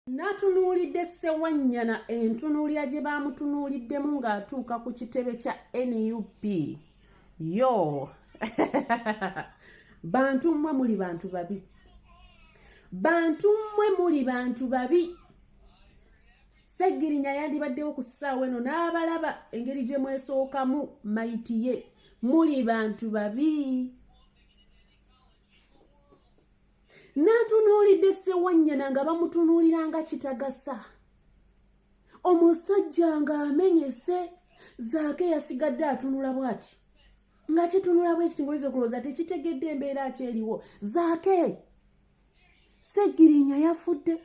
Natunuulidde Ssewanyana entunuulira gye baamutunuuliddemu ng'atuuka ku kitebe kya NUP. Yo bantu mmwe muli bantu babi. Bantu mmwe muli bantu babi. Seggirinya yandibaddewo ku ssaawa eno n'abalaba engeri gye mwesookamu mayiti ye. Muli bantu babi. Natunuulidde Ssewanyana nga bamutunuulira nga kitagasa. Omusajja ng'amenyese zaake yasigadde atunula bw'ati. Nga kitunula bw'ekiti ng'oyinza okulowooza tekitegedde embeera ki eriwo. Zaake Seggirinya yafudde.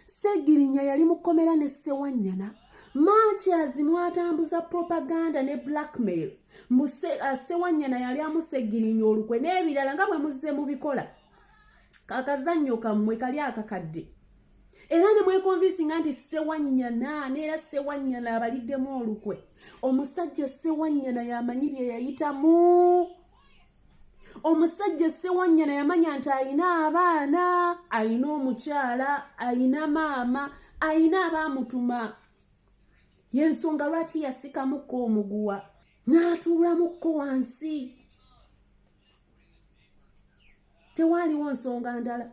Seggirinya yali mu kkomera ne Ssewanyana. Manchazi mwatambuza propaganda ne blackmail. Ssewanyana yali amuseggirinya olukwe n'ebirala nga bwe muzze mu bikola. Kakazannyo kammwe kali akakadde. Era ne mwekonvinsinga nti Ssewanyana neera Ssewanyana abaliddemu olukwe. Omusajja Ssewanyana yamanyi bye yayitamu. Omusajja Ssewanyana yamanya nti ayina abaana, ayina omukyala, ayina maama, ayina abaamutuma. Y'ensonga lwaki yasikamukko omuguwa n'atuulamukko wansi. Tewaaliwo nsonga ndala.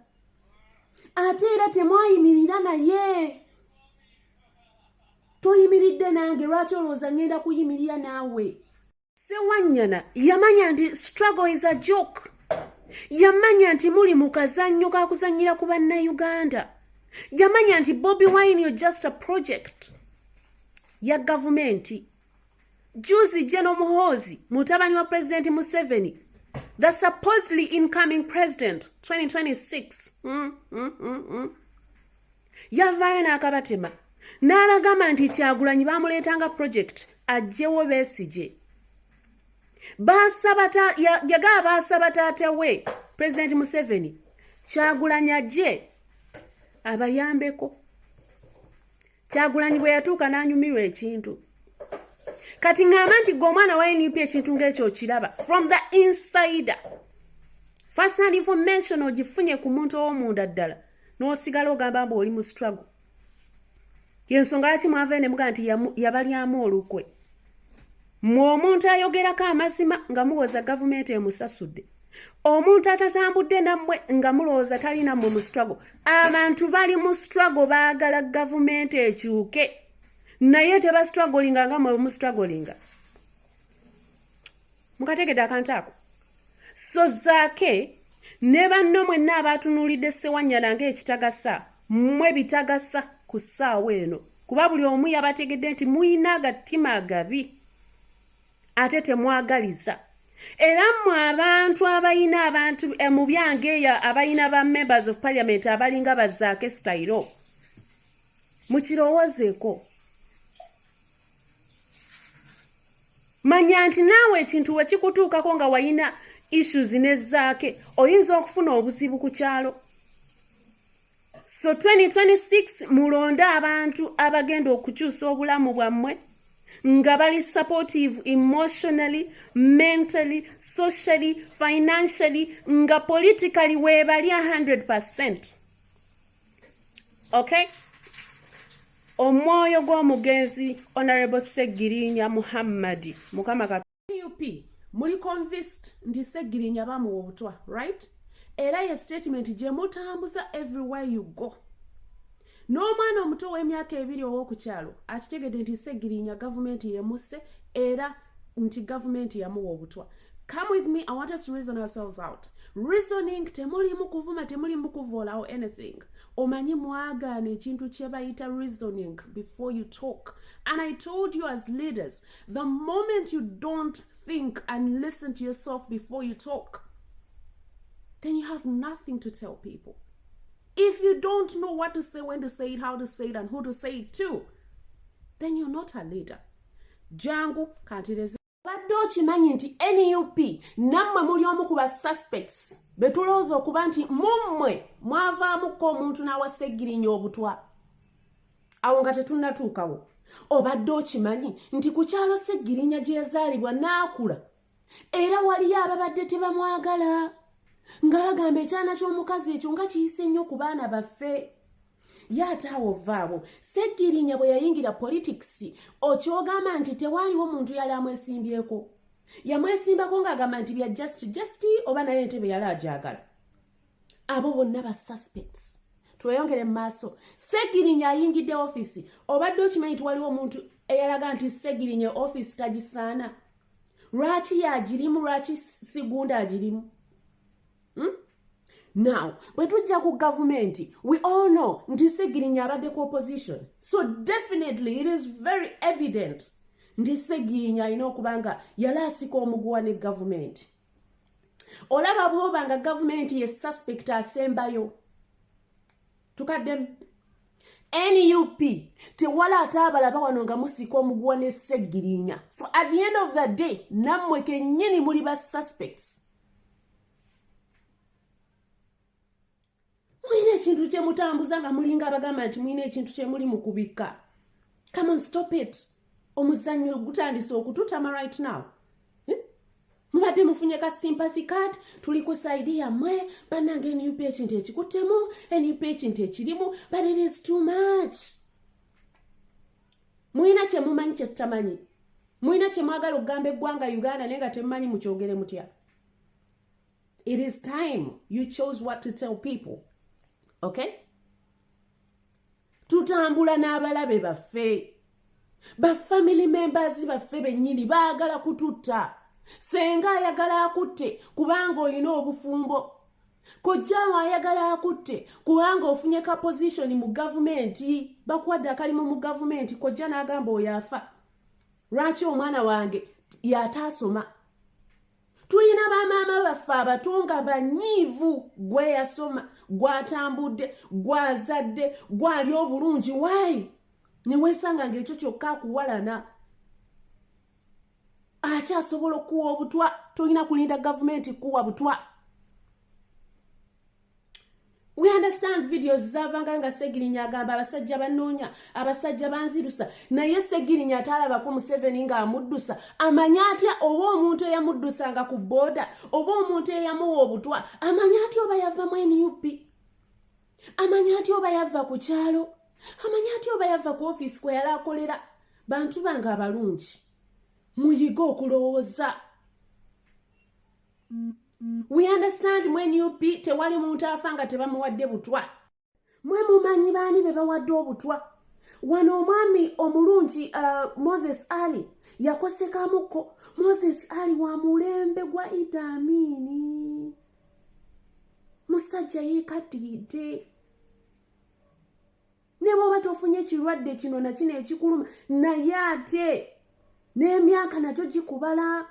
Ate era temwayimirira naye. Toyimiridde nange lwaki olowooza ngenda kuyimirira naawe. Ssewanyana yamanya nti struggle is a joke. Yamanya nti muli mu kazannyo kakuzannyira ku bannayuganda. Yamanya nti Bobi Wine you're just a project ya gavumenti. Juzi General Muhoozi mutabani wa President Museveni, the supposedly incoming president 2026. Yavaayo n'akabatema n'abagamba nti Kyagulanyi baamuleetanga project ajjewo Besigye. Yagaba baasaba taata we President Museveni Kyagulanyi ajje abayambeko. Kyagulanyi bwe yatuuka n'anyumirwa ekintu. Kati ngamba nti gwe omwana wa NUP ekintu ng'ekyo kiraba from the insider. First hand information ogifunye ku muntu ow'omunda ddala n'osigala ogamba mbu oli mu struggle. Y'ensonga lwaki mwava ne mugaa nti yabalyamu olukwe. Mmwe omuntu ayogerako amazima nga muwoza gavumenti emusasudde. Omuntu atatambudde nammwe nga mulowooza talina mmwe mu struggle. Abantu bali mu struggle baagala gavumenti ekyuke. Naye teba strugglinga nga mwe mu strugglinga. Mukategedde akantu ako. So Zaake ne banno mwenna abatunuulidde Ssewanyana ng'ekitagasa, mmwe bitagasa ku ssaawa eno. Kuba buli omu yabategedde nti muyina agattima agabi. Ate temwagaliza. Era mmwe abantu abayina abantu mu byange abayina ba members of parliament abalinga ba Zaake style. Mukirowoozeeko. Manya nti naawe ekintu we kikutuukako nga wayina issues ne Zaake oyinza okufuna obuzibu ku kyalo. So 2026 mulonde abantu abagenda okukyusa obulamu bwammwe nga bali supportive emotionally, mentally, socially, financially, nga politically webali 100%. Okay? Omwoyo gw'omugenzi Honorable Seggirinya Muhammadi Mukama ka NUP muli convinced ndi Seggirinya bamuwa obutwa, right? Era ye statement gye mutambuza everywhere you go. N'omwana omuto w'emyaka 2 ow'okukyalo akitegedde nti Seggirinya gavumenti yemuse era nti gavumenti yamuwa obutwa. Come with me, I want us to reason ourselves out. Reasoning temulimu kuvuma temulimu kuvoola or anything. Omanyi mwagaana ekintu kye bayita reasoning before you talk. And I told you as leaders, the moment you don't think and listen to yourself before you talk, then you have nothing to tell people. If you don't know what to say, when to say it, how to say it, and who to say it to, then you're not a leader. Jangu kantireze. Badde okimanyi nti NUP nammwe muli omu ku ba suspects betulowooza okuba nti mummwe mwavaamuko omuntu n'awa Seggirinya obutwa. Awo nga tetunnatuukawo. Obadde okimanyi nti ku kyalo Seggirinya gye yazaalibwa n'akula era waliyo ababadde tebamwagala nga bagamba ekyana ky'omukazi ekyo nga kiyise nnyo ku baana baffe. yataawo vaabo Sseggirinya bwe yayingira politics okyogamba nti tewaliwo muntu yali amwesimbyeko yamwesimbako ng'agamba nti bya just oba naye entebe yali agyagala abo bonna ba suspects tweyongere mu maaso Sseggirinya ayingidde office obadde okimanyi nti waliwo omuntu eyalaga nti Sseggirinya office tagisaana lwaki yagirimu lwaki Sigunda agirimu Now, when we talk about government, we all know nti Sseggirinya abadde ku opposition. So definitely it is very evident nti Sseggirinya alina okubanga yali asika omuguwa ne government. Olaba bw'obanga government ye suspect asembayo. Tukaddemu. NUP tewala ate abalaba wano nga musika omuguwa ne Sseggirinya. So at the end of the day, nammwe kennyini muli ba suspects. Mwine ekintu kye mutambuza nga mulinga abagamba nti mwine ekintu kye muli mu kubika. Come on, stop it. Omuzannyo gutandise okututama right now. Mubadde mufunye ka sympathy card tuli ku side yammwe bannange NUP ekintu ekikuttemu NUP ekintu ekirimu but it is too much. Mwina kye mumanyi kye tutamanyi. Mwina kye mwagala okugamba eggwanga Uganda naye nga temumanyi mukyogere mutya. It is time you chose what to tell people. Okay? Tutambula n'abalabe baffe. Ba family members baffe bennyini baagala kututta. Senga ayagala akutte kubanga olina obufumbo. Kojjawo ayagala akutte kubanga ofunye ka position mu government. Bakuwadde akalimu mu government kojja n'agamba oyo afa. Lwaki omwana wange yataasoma? Tuyina bamaama baffe abatunga banyiivu gwe yasoma, gwatambudde, gwazadde, gwali obulungi wayi. Ne weesanga ng'ekyo kyokka akuwalana. Akyasobola okuwa obutwa, tolina kulinda gavumenti kuwa butwa. We understand videos zavanga nga Sseggirinya agamba abasajja bannoonya, abasajja banzirusa. Naye Sseggirinya atalabako Museveni nga amuddusa. Amanya atya oba omuntu eyamuddusanga ku booda, oba omuntu eyamuwa obutwa. Amanya atya oba yava mu NUP. Amanya atya oba yava ku kyalo. Amanya atya oba yava ku office kwe yali akolera. Bantu bange abalungi. Muyiga okulowooza. We understand when you beat tewali muntu afanga tebamuwadde butwa. Mwe mumanyi baani be bawadde obutwa. Wano omwami omulungi Moses Ali yakosekamuko. Moses Ali wa mulembe gwa Idi Amin. Musajja yeekaddiridde. Ne bw'oba tofunye ekirwadde kino na kino ekikuluma naye ate n'emyaka nakyo gikubala.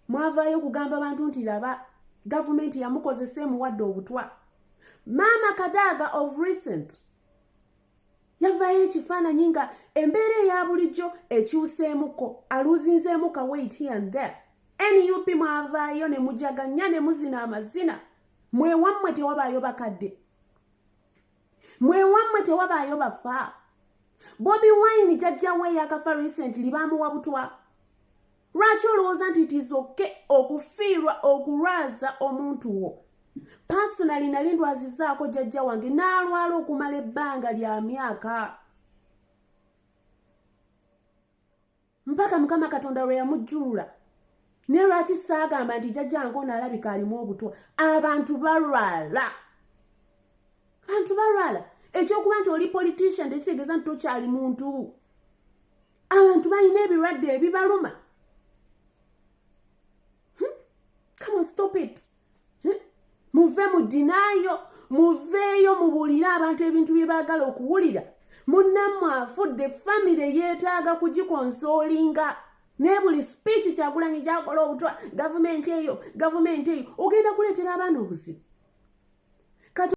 Mwavaayo kugamba bantu nti laba government yamukozesa emuwadde obutwa. Mama Kadaga of recent yavaayo ekifaananyi nga embeera eya bulijjo ekyuseemuko aluzinzeemu ka weight here and there. NUP mwavaayo ne mujaganya ne muzina amazina. Mwewammwe tewabaayo bakadde. Mwewammwe tewabaayo bafa. Bobi Wine jjajjawe yakafa recently bamuwa butwa. Lwaki olowooza nti tizoke okufiirwa okulwaza omuntu wo? Personally nali ndwazizaako jjajja wange n'alwala okumala ebbanga lya myaka. Mpaka Mukama Katonda lwe yamujjulula. Ne lwaki saagamba nti jjajjange ono alabika alimu obutwa? Abantu balwala. Abantu balwala. Ekyokuba nti oli politician tekitegeeza nti tokyali muntu. Abantu balina ebirwadde ebibaluma. Come on, stop it. Muve mu dinayo, muveeyo mubuulire abantu ebintu bye baagala okuwulira. Munnammwe afudde family yeetaaga kugikonsoolinga. Ne buli speech Kyagulanyi gy'akola obutwa, gavumenti eyo, ogenda kuleetera abaana obuzibu.